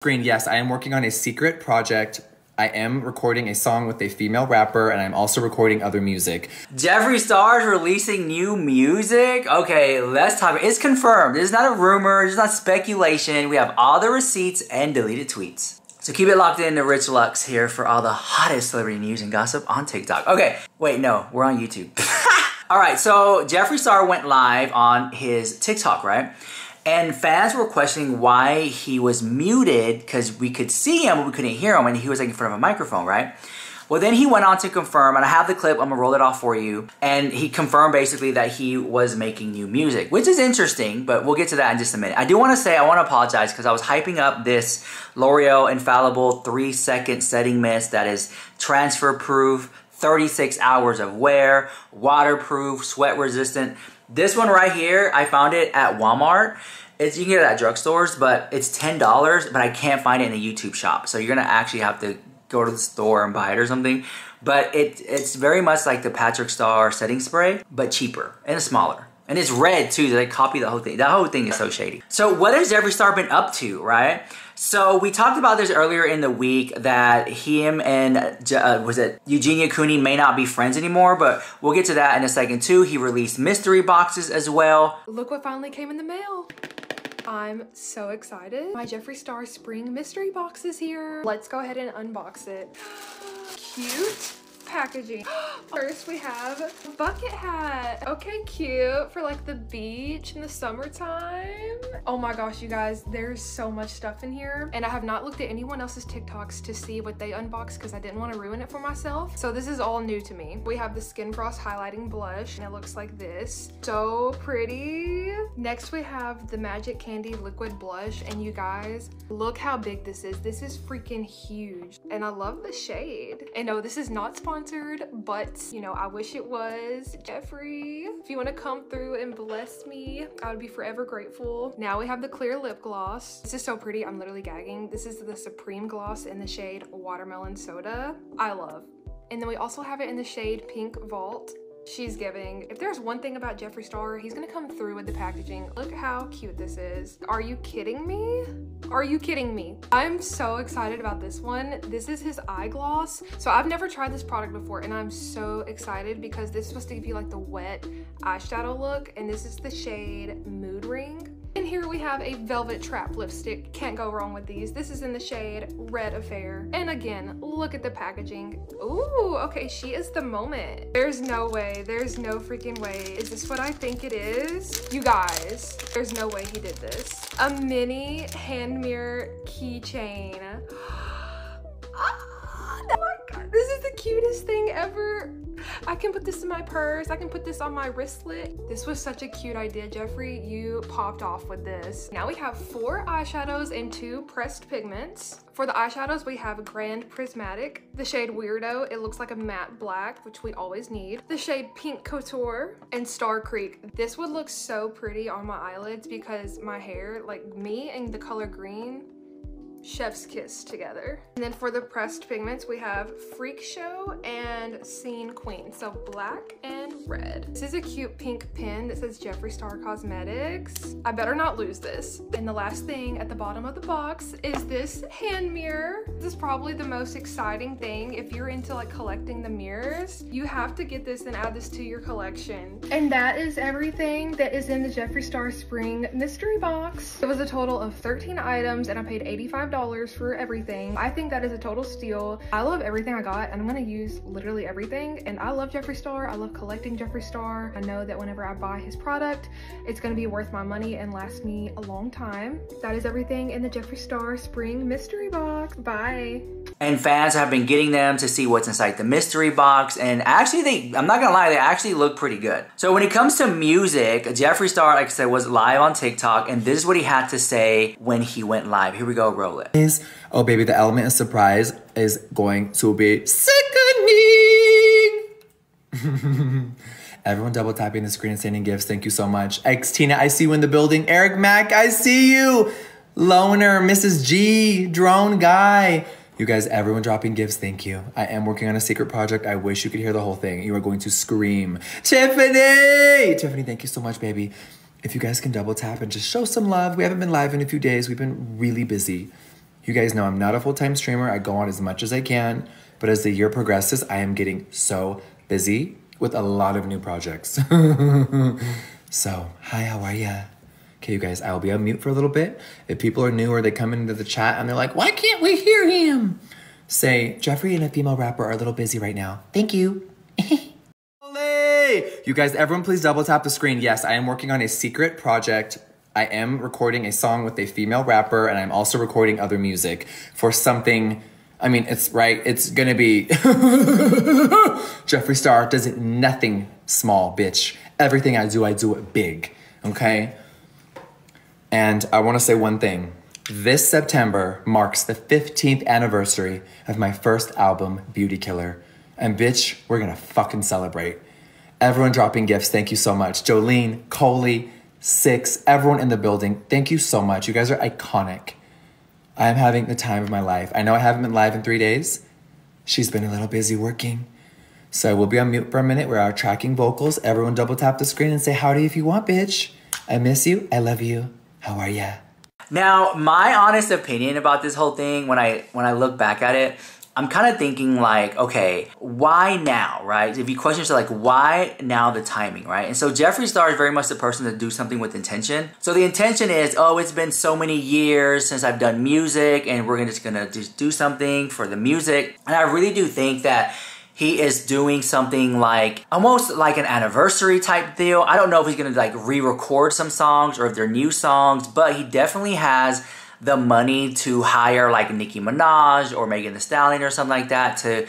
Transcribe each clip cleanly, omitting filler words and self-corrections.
Screen, yes, I am working on a secret project. I am recording a song with a female rapper, and I'm also recording other music. Jeffree Star is releasing new music? Okay, let's talk. It's confirmed. This is not a rumor. It's not speculation. We have all the receipts and deleted tweets. So keep it locked in to Rich Lux here for all the hottest celebrity news and gossip on TikTok. Okay, wait, no, we're on YouTube. All right, so Jeffree Star went live on his TikTok, right? And fans were questioning why he was muted because we could see him, but we couldn't hear him, and he was like in front of a microphone, right? Well, then he went on to confirm, and I have the clip, I'm gonna roll it off for you, and he confirmed basically that he was making new music, which is interesting, but we'll get to that in just a minute. I do wanna say, I wanna apologize because I was hyping up this L'Oreal Infallible 3-second setting mist that is transfer proof, 36 hours of wear, waterproof, sweat resistant. This one right here, I found it at Walmart. You can get it at drugstores, but it's $10, but I can't find it in the YouTube shop. So you're gonna actually have to go to the store and buy it or something. But it's very much like the Patrick Star setting spray, but cheaper and smaller. And it's red too, they copy the whole thing. That whole thing is so shady. So what has Jeffree Star been up to, right? So we talked about this earlier in the week that him and, was it Eugenia Cooney may not be friends anymore, but we'll get to that in a second too. He released mystery boxes as well. Look what finally came in the mail. I'm so excited. My Jeffree Star spring mystery box is here. Let's go ahead and unbox it. Cute packaging. First we have a bucket hat. Okay, cute for like the beach in the summertime. Oh my gosh, you guys, there's so much stuff in here, and I have not looked at anyone else's TikToks to see what they unboxed because I didn't want to ruin it for myself. So this is all new to me. We have the Skin Frost highlighting blush, and it looks like this. So pretty. Next we have the Magic Candy liquid blush, and you guys, look how big this is. This is freaking huge, and I love the shade. And no, this is not sponsored, but you know, I wish it was. Jeffree, if you want to come through and bless me, I would be forever grateful. Now we have the clear lip gloss. This is so pretty, I'm literally gagging. This is the Supreme Gloss in the shade Watermelon Soda. I love. And then we also have it in the shade Pink Vault. She's giving. If there's one thing about Jeffree Star, he's gonna come through with the packaging. Look how cute this is. Are you kidding me? Are you kidding me? I'm so excited about this one. This is his eye gloss. So I've never tried this product before, and I'm so excited because this is supposed to give you like the wet eyeshadow look, and this is the shade Mood Ring. And here we have a Velvet Trap lipstick. Can't go wrong with these. This is in the shade Red Affair. And again, look at the packaging. Ooh, okay, she is the moment. There's no way, there's no freaking way. Is this what I think it is? You guys, there's no way he did this. A mini hand mirror keychain. Oh my God, this is the cutest thing ever. I can put this in my purse. I can put this on my wristlet. This was such a cute idea, Jeffree. You popped off with this. Now we have 4 eyeshadows and 2 pressed pigments. For the eyeshadows, we have Grand Prismatic, the shade Weirdo. It looks like a matte black, which we always need. The shade Pink Couture and Star Creek. This would look so pretty on my eyelids because my hair, like me and the color green, chef's kiss together. And then for the pressed pigments, we have Freak Show and Scene Queen. So black and red. This is a cute pink pin that says Jeffree Star Cosmetics. I better not lose this. And the last thing at the bottom of the box is this hand mirror. This is probably the most exciting thing. If you're into like collecting the mirrors, you have to get this and add this to your collection. And that is everything that is in the Jeffree Star Spring Mystery Box. It was a total of 13 items, and I paid $85 for everything. I think that is a total steal. I love everything I got, and I'm gonna use literally everything. And I love Jeffree Star. I love collecting Jeffree Star. I know that whenever I buy his product, it's gonna be worth my money and last me a long time. That is everything in the Jeffree Star Spring Mystery Box. Bye. And fans have been getting them to see what's inside the mystery box, and actually I'm not gonna lie, they actually look pretty good. So when it comes to music, Jeffree Star, like I said, was live on TikTok, and this is what he had to say when he went live. Here we go, roll it. Oh baby, the element of surprise is going to be sickening. Everyone double tapping the screen and sending gifts. Thank you so much. X Tina, I see you in the building. Eric Mack, I see you. Loner, Mrs. G, Drone Guy. You guys, everyone dropping gifts, thank you. I am working on a secret project. I wish you could hear the whole thing. You are going to scream. Tiffany! Tiffany, thank you so much, baby. If you guys can double tap and just show some love. We haven't been live in a few days. We've been really busy. You guys know I'm not a full-time streamer. I go on as much as I can, but as the year progresses, I am getting so busy with a lot of new projects. So, hi, how are ya? Okay, you guys, I'll be on mute for a little bit. If people are new or they come into the chat and they're like, why can't we hear him? Say, Jeffree and a female rapper are a little busy right now. Thank you. You guys, everyone please double tap the screen. Yes, I am working on a secret project. I am recording a song with a female rapper, and I'm also recording other music for something. I mean, it's right. It's gonna be Jeffree Star does it nothing small, bitch. Everything I do it big. Okay. And I want to say one thing. This September marks the 15th anniversary of my first album, Beauty Killer. And bitch, we're gonna fucking celebrate. Everyone dropping gifts, thank you so much. Jolene, Coley, Six, everyone in the building, thank you so much. You guys are iconic. I am having the time of my life. I know I haven't been live in 3 days. She's been a little busy working. So we'll be on mute for a minute. We're tracking vocals. Everyone double tap the screen and say howdy if you want, bitch. I miss you. I love you. How are ya? Now, my honest opinion about this whole thing, when I look back at it, I'm kind of thinking like, okay, why now, right? If you question yourself, like, why now the timing, right? And so Jeffree Star is very much the person to do something with intention. So the intention is, oh, it's been so many years since I've done music, and we're just gonna just do something for the music. And I really do think that he is doing something like, almost like an anniversary type deal. I don't know if he's gonna like re-record some songs or if they're new songs, but he definitely has the money to hire like Nicki Minaj or Megan Thee Stallion or something like that to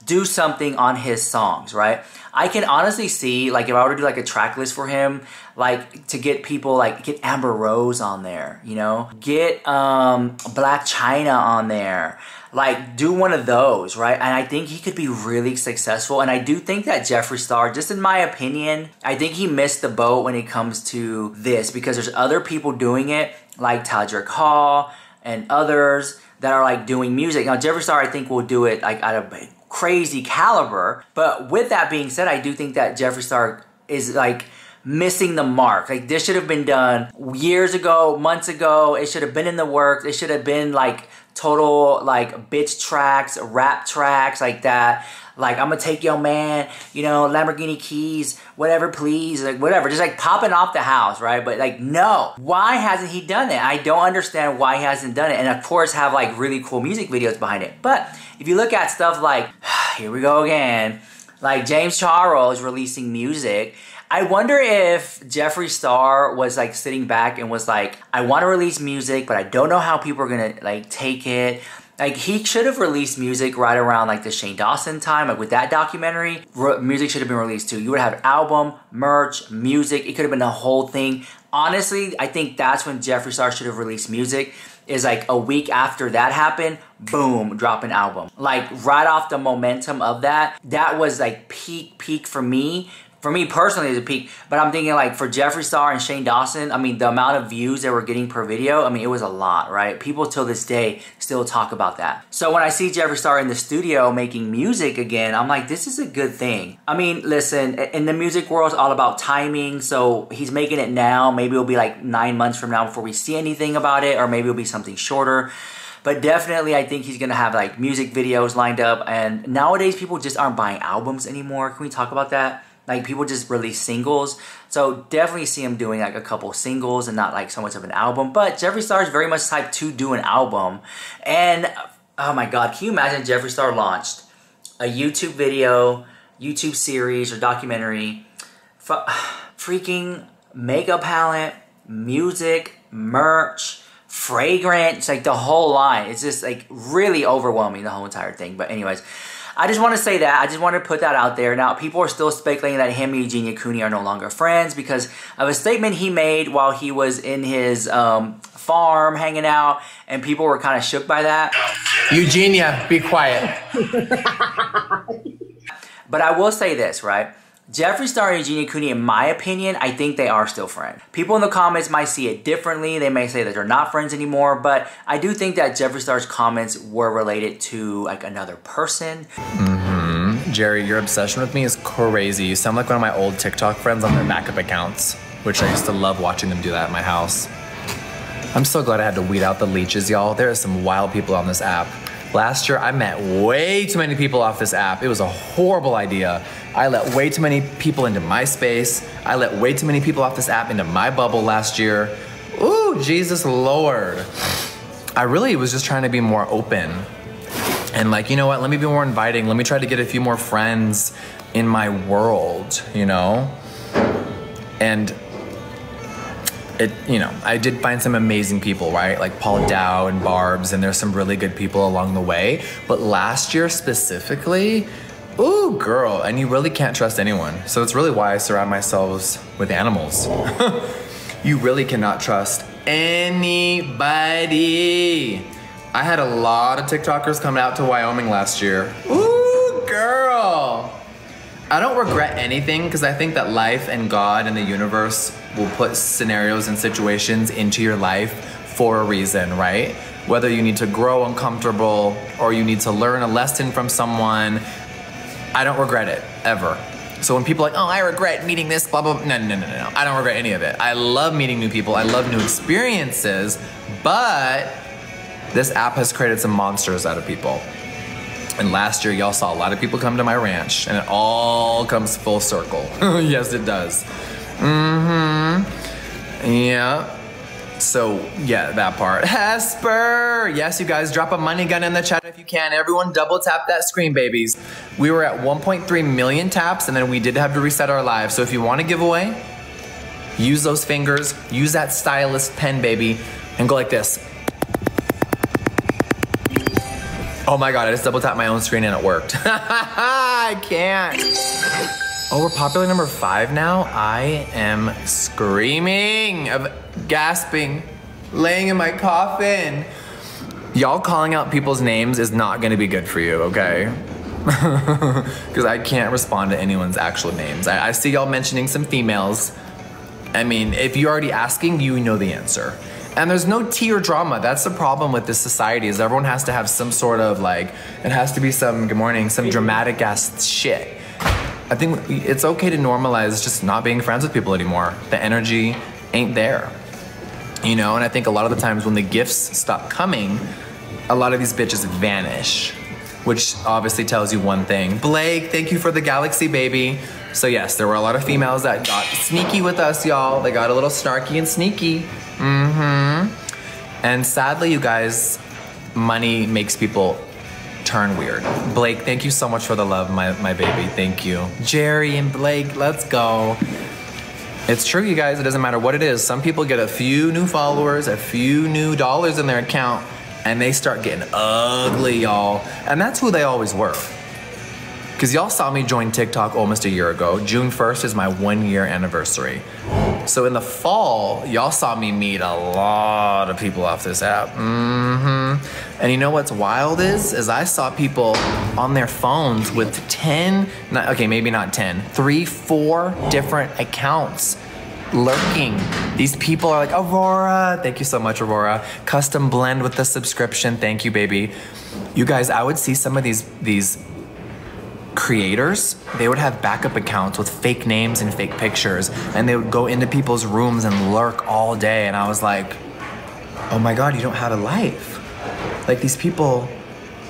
do something on his songs, right? I can honestly see, like, if I were to do like a track list for him, like to get people, like get Amber Rose on there, you know? Get Black China on there. Like, do one of those, right? And I think he could be really successful. And I do think that Jeffree Star, just in my opinion, I think he missed the boat when it comes to this, because there's other people doing it, like Tadrick Hall and others that are like doing music. Now, Jeffree Star, I think, will do it like at a crazy caliber. But with that being said, I do think that Jeffree Star is like missing the mark. Like, this should have been done years ago, months ago. It should have been in the works. It should have been like total like bitch tracks, rap tracks like that. Like, I'm gonna take your man, you know, Lamborghini keys, whatever, please, like whatever, just like popping off the house, right? But like, no, why hasn't he done it? I don't understand why he hasn't done it. And of course, have like really cool music videos behind it. But if you look at stuff like, here we go again, like James Charles releasing music, I wonder if Jeffree Star was like sitting back and was like, I want to release music, but I don't know how people are gonna like take it. Like, he should have released music right around like the Shane Dawson time, like with that documentary. Music should have been released too. You would have album, merch, music. It could have been the whole thing. Honestly, I think that's when Jeffree Star should have released music. Is like a week after that happened, boom, drop an album. Like, right off the momentum of that, that was like peak for me. For me personally, it's a peak, but I'm thinking like for Jeffree Star and Shane Dawson, I mean, the amount of views they were getting per video, I mean, it was a lot, right? People till this day still talk about that. So when I see Jeffree Star in the studio making music again, I'm like, this is a good thing. I mean, listen, in the music world, it's all about timing. So he's making it now. Maybe it'll be like 9 months from now before we see anything about it, or maybe it'll be something shorter. But definitely, I think he's gonna have like music videos lined up. And nowadays, people just aren't buying albums anymore. Can we talk about that? Like, people just release singles. So definitely see him doing like a couple singles and not like so much of an album. But Jeffree Star is very much type to do an album. And oh my God, can you imagine Jeffree Star launched a YouTube video, YouTube series or documentary, freaking makeup palette, music, merch, fragrance, like the whole line. It's just like really overwhelming, the whole entire thing. But anyways, I just want to say that. I just want to put that out there. Now, people are still speculating that him and Eugenia Cooney are no longer friends because of a statement he made while he was in his farm hanging out, and people were kind of shook by that. Eugenia, be quiet. But I will say this, right? Jeffree Star and Eugenia Cooney, in my opinion, I think they are still friends. People in the comments might see it differently. They may say that they're not friends anymore, but I do think that Jeffree Star's comments were related to like another person. Jerry, your obsession with me is crazy. You sound like one of my old TikTok friends on their backup accounts, which I used to love watching them do that at my house. I'm so glad I had to weed out the leeches, y'all. There are some wild people on this app. Last year, I met way too many people off this app. It was a horrible idea. I let way too many people into my space. I let way too many people off this app into my bubble last year. Ooh, Jesus Lord. I really was just trying to be more open. And like, you know what, let me be more inviting. Let me try to get a few more friends in my world, you know? And it, you know, I did find some amazing people, right? Like Paul Dow and Barb's, and there's some really good people along the way. But last year specifically, ooh, girl, and you really can't trust anyone. So it's really why I surround myself with animals. You really cannot trust anybody. I had a lot of TikTokers coming out to Wyoming last year. Ooh, girl. I don't regret anything because I think that life and God and the universe will put scenarios and situations into your life for a reason, right? Whether you need to grow uncomfortable or you need to learn a lesson from someone, I don't regret it, ever. So when people are like, oh, I regret meeting this, blah, blah, blah. No. I don't regret any of it. I love meeting new people. I love new experiences, but this app has created some monsters out of people. And last year, y'all saw a lot of people come to my ranch, and it all comes full circle. Yes, it does. Yeah. So, yeah, that part. Hesper! Yes, you guys, drop a money gun in the chat if you can. Everyone double tap that screen, babies. We were at 1.3 million taps, and then we did have to reset our live. So if you want to give away, use those fingers, use that stylist pen, baby, and go like this. Oh my God, I just double tapped my own screen and it worked. I can't. Oh, we're popular number 5 now? I am screaming, of gasping, laying in my coffin. Y'all calling out people's names is not gonna be good for you, okay? Because I can't respond to anyone's actual names. I see y'all mentioning some females. I mean, if you're already asking, you know the answer. And there's no tea or drama. That's the problem with this society, is everyone has to have some sort of like, it has to be some, good morning, some dramatic ass shit. I think it's okay to normalize just not being friends with people anymore. The energy ain't there, you know? And I think a lot of the times when the gifts stop coming, a lot of these bitches vanish, which obviously tells you one thing. Blake, thank you for the galaxy, baby. So yes, there were a lot of females that got sneaky with us, y'all. They got a little snarky and sneaky. And sadly, you guys, money makes people turn weird. Blake, thank you so much for the love, my baby. Thank you. Jerry and Blake, let's go. It's true, you guys. It doesn't matter what it is. Some people get a few new followers, a few new dollars in their account, and they start getting ugly, y'all. And that's who they always were. Because y'all saw me join TikTok almost a year ago. June 1st is my 1-year anniversary. So in the fall, y'all saw me meet a lot of people off this app. And you know what's wild is I saw people on their phones with 10, okay, maybe not 10, 3, 4 different accounts lurking. These people are like, Aurora, thank you so much, Aurora. Custom blend with the subscription, thank you, baby. You guys, I would see some of these creators, they would have backup accounts with fake names and fake pictures, and they would go into people's rooms and lurk all day, and I was like, oh my God, you don't have a life. Like, these people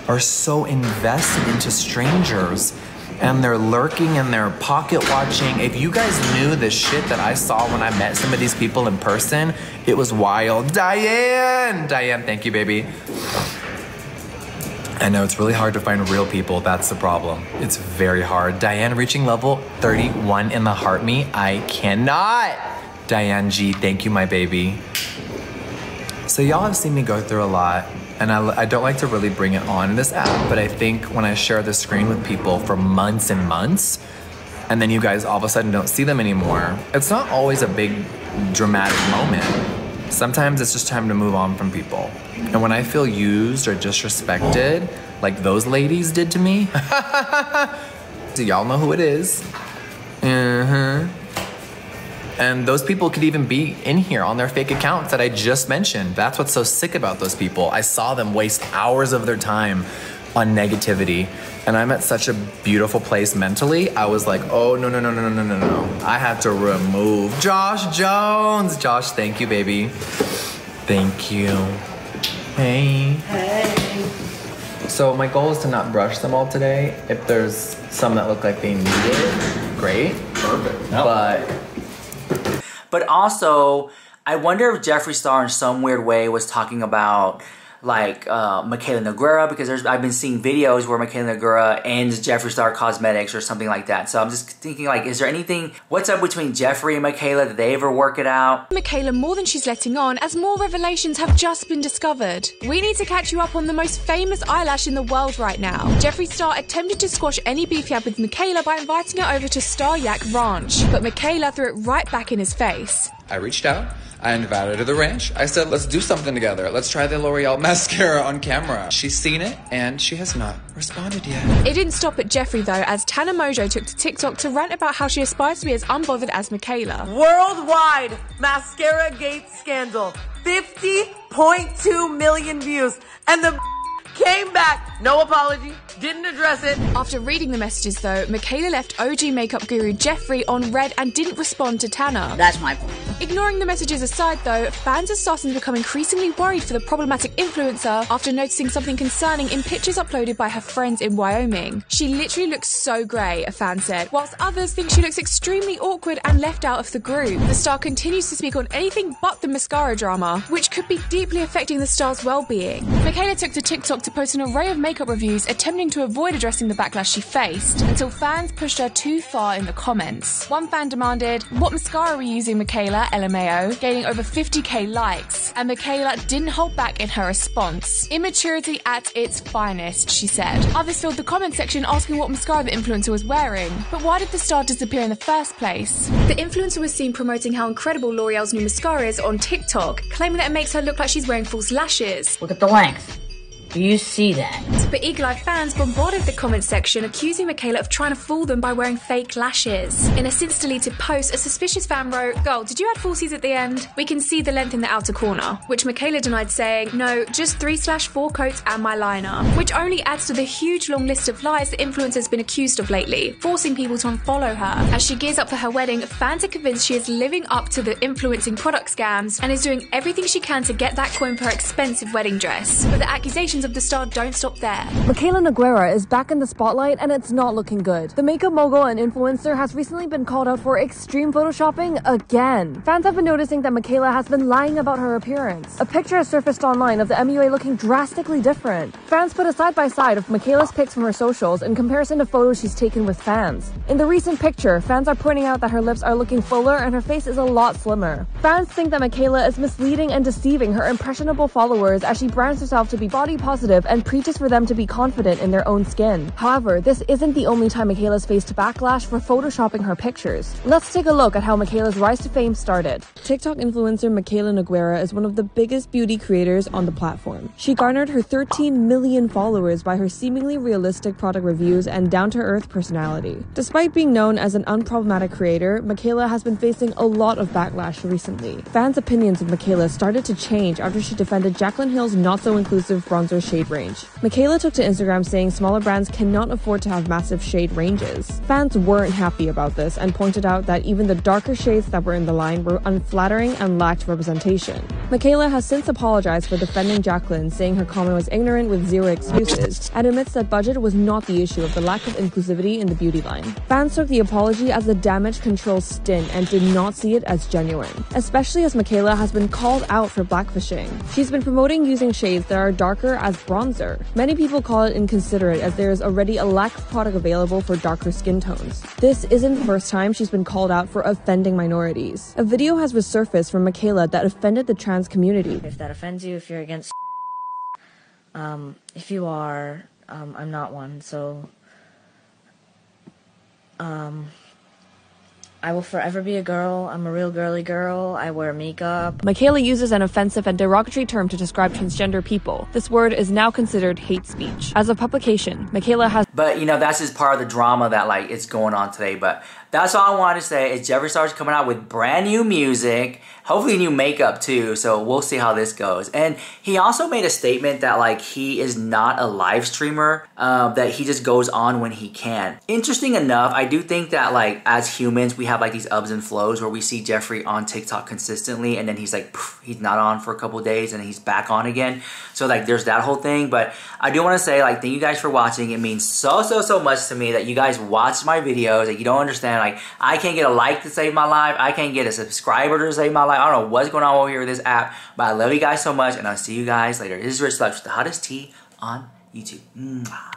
are so invested into strangers, and they're lurking and they're pocket watching. If you guys knew the shit that I saw when I met some of these people in person, it was wild. Diane, thank you, baby. I know it's really hard to find real people. That's the problem. It's very hard. Diane reaching level 31 in the heart me. I cannot. Diane G, thank you, my baby. So y'all have seen me go through a lot, and I don't like to really bring it on this app, but I think when I share the screen with people for months and months, and then you guys all of a sudden don't see them anymore, it's not always a big dramatic moment. Sometimes it's just time to move on from people. And when I feel used or disrespected, like those ladies did to me, do y'all know who it is? And those people could even be in here on their fake accounts that I just mentioned. That's what's so sick about those people. I saw them waste hours of their time on negativity. And I'm at such a beautiful place mentally. I was like, oh, no. I have to remove Josh Jones. Josh, thank you, baby. Thank you. Hey. Hey. So my goal is to not brush them all today. If there's some that look like they need it, great. Perfect. Nope. But also, I wonder if Jeffree Star in some weird way was talking about like Michaela Aguera, because I've been seeing videos where Michaela Aguera ends Jeffree Star Cosmetics or something like that. So I'm just thinking, like, is there anything, what's up between Jeffree and Michaela? Did they ever work it out? Michaela more than she's letting on, as more revelations have just been discovered. We need to catch you up on the most famous eyelash in the world right now. Jeffree Star attempted to squash any beef he had with Michaela by inviting her over to Star Yak Ranch, but Michaela threw it right back in his face. I reached out. I invited her to the ranch. I said, let's do something together. Let's try the L'Oreal mascara on camera. She's seen it, and she has not responded yet. It didn't stop at Jeffree, though, as Tana Mojo took to TikTok to rant about how she aspires to be as unbothered as Michaela. Worldwide mascara gate scandal. 50.2 million views. And the came back. No apology. Didn't address it. After reading the messages, though, Michaela left OG makeup guru Jeffree on red and didn't respond to Tana. That's my point. Ignoring the messages aside, though, fans are starting to become increasingly worried for the problematic influencer after noticing something concerning in pictures uploaded by her friends in Wyoming. She literally looks so grey, a fan said, whilst others think she looks extremely awkward and left out of the group. The star continues to speak on anything but the mascara drama, which could be deeply affecting the star's well-being. Michaela took to TikTok to post an array of makeup reviews attempting to avoid addressing the backlash she faced, until fans pushed her too far in the comments. One fan demanded, "What mascara are we using, Michaela?" LMAO, gaining over 50k likes, and Michaela didn't hold back in her response. "Immaturity at its finest," she said. Others filled the comment section asking what mascara the influencer was wearing. But why did the star disappear in the first place? The influencer was seen promoting how incredible L'Oreal's new mascara is on TikTok, claiming that it makes her look like she's wearing false lashes. Look at the length. Do you see that? But eagle-eyed fans bombarded the comment section, accusing Michaela of trying to fool them by wearing fake lashes. In a since-deleted post, a suspicious fan wrote, "Girl, did you add falsies at the end? We can see the length in the outer corner," which Michaela denied, saying, "No, just 3/4 coats and my liner," which only adds to the huge long list of lies the influencer has been accused of lately, forcing people to unfollow her. As she gears up for her wedding, fans are convinced she is living up to the influencing product scams and is doing everything she can to get that coin for her expensive wedding dress. But the accusations of the star don't stop there. Michaela Aguera is back in the spotlight and it's not looking good. The makeup mogul and influencer has recently been called out for extreme photoshopping again. Fans have been noticing that Michaela has been lying about her appearance. A picture has surfaced online of the MUA looking drastically different. Fans put a side-by-side of Michaela's pics from her socials in comparison to photos she's taken with fans. In the recent picture, fans are pointing out that her lips are looking fuller and her face is a lot slimmer. Fans think that Michaela is misleading and deceiving her impressionable followers as she brands herself to be body positive and preaches for them to be confident in their own skin. However, this isn't the only time Michaela's faced backlash for photoshopping her pictures. Let's take a look at how Michaela's rise to fame started. TikTok influencer Michaela Aguera is one of the biggest beauty creators on the platform. She garnered her 13 million followers by her seemingly realistic product reviews and down-to-earth personality. Despite being known as an unproblematic creator, Michaela has been facing a lot of backlash recently. Fans' opinions of Michaela started to change after she defended Jaclyn Hill's not-so-inclusive bronzer shade range. Michaela took to Instagram saying smaller brands cannot afford to have massive shade ranges. Fans weren't happy about this and pointed out that even the darker shades that were in the line were unflattering and lacked representation. Michaela has since apologized for defending Jaclyn, saying her comment was ignorant with zero excuses, and admits that budget was not the issue of the lack of inclusivity in the beauty line. Fans took the apology as a damage control stint and did not see it as genuine, especially as Michaela has been called out for blackfishing. She's been promoting using shades that are darker as bronzer. Many people call it inconsiderate as there is already a lack of product available for darker skin tones. This isn't the first time she's been called out for offending minorities. A video has resurfaced from Michaela that offended the trans community. If that offends you, if you're against if you are, I'm not one, so I will forever be a girl. I'm a real girly girl. I wear makeup. Michaela uses an offensive and derogatory term to describe transgender people. This word is now considered hate speech. As of publication, Michaela has... But, you know, that's just part of the drama that, like, it's going on today. But that's all I wanted to say is Jeffree Star's coming out with brand new music, hopefully new makeup too, so we'll see how this goes. And he also made a statement that like he is not a live streamer, that he just goes on when he can. Interesting enough, I do think that like as humans we have like these ebbs and flows where we see Jeffree on TikTok consistently and then he's like he's not on for a couple days and he's back on again. So like there's that whole thing. But I do want to say like thank you guys for watching. It means so much to me that you guys watch my videos. Like you don't understand, like I can't get a like to save my life, I can't get a subscriber to save my life. I don't know what's going on over here with this app, but I love you guys so much and I'll see you guys later. This is Rich Lux with the hottest tea on YouTube. Mwah.